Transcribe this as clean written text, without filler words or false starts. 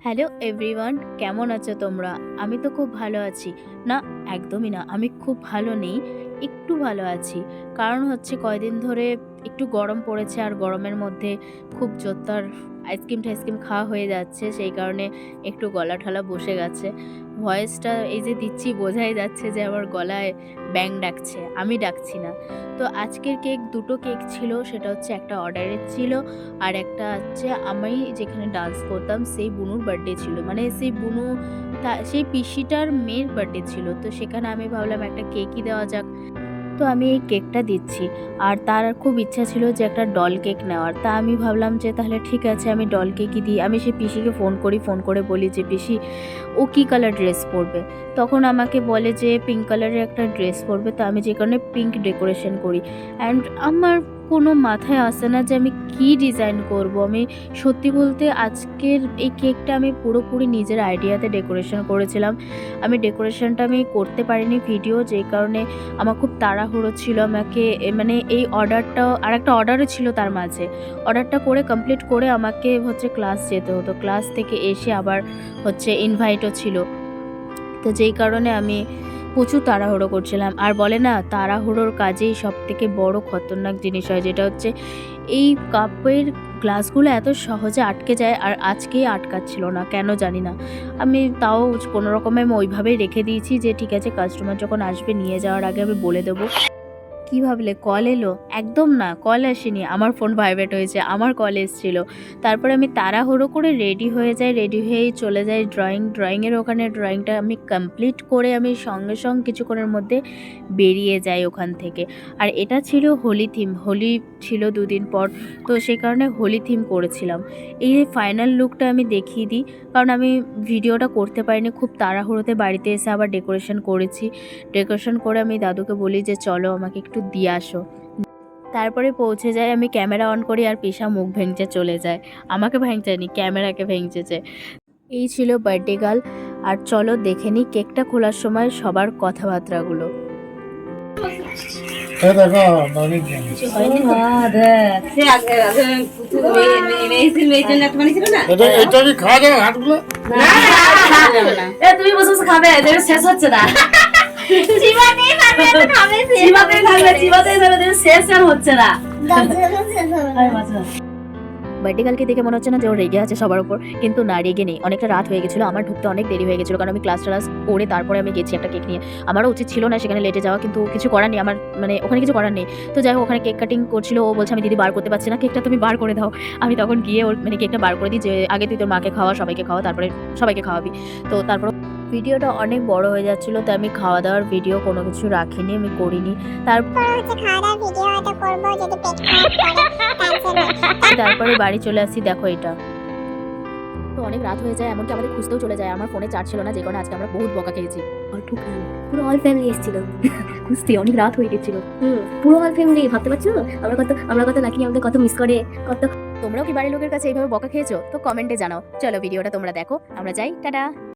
Hello everyone, কেমন আছো তোমরা? আমি তো খুব ভালো আছি। না, একদমই না, আমি খুব ভালো নেই, একটু ভালো আছি। কারণ হচ্ছে কয়দিন ধরে একটু গরম পড়েছে, আর গরমের মধ্যে খুব জোরদার আইসক্রিম খাওয়া হয়ে যাচ্ছে, সেই কারণে একটু গলা ঠলা বসে গেছে। ভয়েসটা এই যে দিচ্ছি বোঝাই যাচ্ছে যে আমার গলায় ব্যাং ডাকছে, আমি ডাকছি না। তো আজকের দুটো কেক ছিল, সেটা হচ্ছে একটা অর্ডারের ছিল, আর একটা হচ্ছে আমি যেখানে ডান্স করতাম সেই বুনুর বার্থডে ছিল, মানে সেই বুনু সেই পিসিটার মেয়ের বার্থডে ছিল। তো সেখানে আমি ভাবলাম একটা কেকই দেওয়া যাক, তো আমি এই কেকটা দিচ্ছি। আর তার খুব ইচ্ছা ছিল যে একটা ডল কেক নেওয়ার, তা আমি ভাবলাম যে তাহলে ঠিক আছে আমি ডল কেকই দিই। আমি সেই পিসিকে ফোন করে বলি যে পিসি ও কী কালার ড্রেস পরবে। তখন আমাকে বলে যে পিঙ্ক কালারের একটা ড্রেস পরবে, তো আমি যে কারণে পিঙ্ক ডেকোরেশন করি। অ্যান্ড আমার কোনো মাথায় আসে না যে আমি কী ডিজাইন করব। আমি সত্যি বলতে আজকের এই কেকটা আমি পুরোপুরি নিজের আইডিয়াতে ডেকোরেশন করেছিলাম। ডেকোরেশনটা আমি করতে পারিনি ভিডিও, যেই কারণে আমার খুব তাড়াহুড়ো ছিল। আমাকে মানে এই অর্ডারটাও আর একটা অর্ডারও ছিল, তার মাঝে অর্ডারটা করে কমপ্লিট করে আমাকে হচ্ছে ক্লাস যেতে হতো, ক্লাস থেকে এসে আবার হচ্ছে ইনভাইটও ছিল। তো যেই কারণে আমি প্রচুর তাড়াহুড়ো করছিলাম। আর বলে না, তাড়াহুড়োর কাজেই সবথেকে বড় খতরনাক জিনিস হয়, যেটা হচ্ছে এই কাপের গ্লাসগুলো এত সহজে আটকে যায়, আর আজকেই আটকাচ্ছিল না, কেন জানি না। আমি তাও কোনো রকমে আমি ওইভাবেই রেখে দিয়েছি যে ঠিক আছে, কাস্টমার যখন আসবে নিয়ে যাওয়ার আগে আমি বলে দেবো। কি ভাবলে কল এলো? একদম না, কল আসেনি, আমার ফোন ভাইব্রেট হয়েছে, আমার কল এসেছিল। তারপরে আমি তাড়াহুড়ো করে রেডি হয়ে যাই, রেডি হয়েই চলে যাই ড্রয়িংয়ের ওখানে। ড্রয়িংটা আমি কমপ্লিট করে আমি সঙ্গে সঙ্গে কিছুক্ষণের মধ্যে বেরিয়ে যাই ওখান থেকে। আর এটা ছিল হোলি থিম, হোলি ছিল দুদিন পর, তো সেই কারণে হোলি থিম করেছিলাম। এই ফাইনাল লুকটা আমি দেখিয়ে দিই, কারণ আমি ভিডিওটা করতে পারিনি, খুব তাড়াহুড়োতে বাড়িতে এসে আবার ডেকোরেশন করেছি। ডেকোরেশন করে আমি দাদুকে বলি যে চলো আমাকে একটু দিয়ে আসো। তারপরে পৌঁছে যাই, আমি ক্যামেরা অন করি, আর পিসা মুখ ভেঙচে চলে যায়। আমাকে ভেঙচায়নি, ক্যামেরাকে ভেঙচেছে। এই ছিল বার্থডে গার্ল। আর চলো দেখে নিই কেকটা খোলার সময় সবার কথাবার্তাগুলো। তুমি বসে বসে খাবে, শেষ হচ্ছে না। শেষ আর হচ্ছে না। বার্থডে গার্লকে দেখে মনে হচ্ছে না যে ও রেগে আছে সবার উপর, কিন্তু না, রেগে নেই। অনেকটা রাত হয়ে গেছিলো, আমার ঢুকতে অনেক দেরি হয়ে গেছিলো, কারণ আমি ক্লাস করে তারপরে আমি গেছি একটা কেক নিয়ে। আমারও উচিত ছিল না সেখানে লেটে যাওয়া, কিন্তু কিছু করার নেই, আমার মানে ওখানে কিছু করার নেই। তো যাই হোক, ওখানে কেক কাটিং করছিল, ও বলছে আমি দিদি বার করতে পারছি না কেকটা, তুমি বার করে দাও। আমি তখন গিয়ে ওর মানে কেকটা বার করে দিই, যে আগে তুই তোর মাকে খাওয়া, সবাইকে খাওয়া, তারপরে সবাইকে খাওয়াবি। তো তারপর ভিডিওটা অনেক বড় হয়ে যাচ্ছিলো, তো আমি খাওয়া দাওয়ার ভিডিও কোনো কিছু রাখিনি, আমি করিনি। তারপরে বাড়ি চলে আসি। দেখো এটা তো অনেক রাত হয়ে যায়, এমনকি আমাদের খুঁজতেও চলে যায়। আমার ফোনে চার্জ ছিল না, যে কারণে আজকে আমরা বহুত বকা খেয়েছি। পুরো অল ফ্যামিলি এসেছিল খুঁজতে অনেক রাত হয়ে গেছিল। পুরো অল ফ্যামিলি, ভাবতে পারছো আমরা কত লাকি, আমাদের কত মিস করে কত। তোমরাও কি বাড়ির লোকের কাছে এইভাবে বকা খেয়েছো? তো কমেন্টে জানাও। চলো ভিডিওটা তোমরা দেখো, আমরা যাই, টাটা।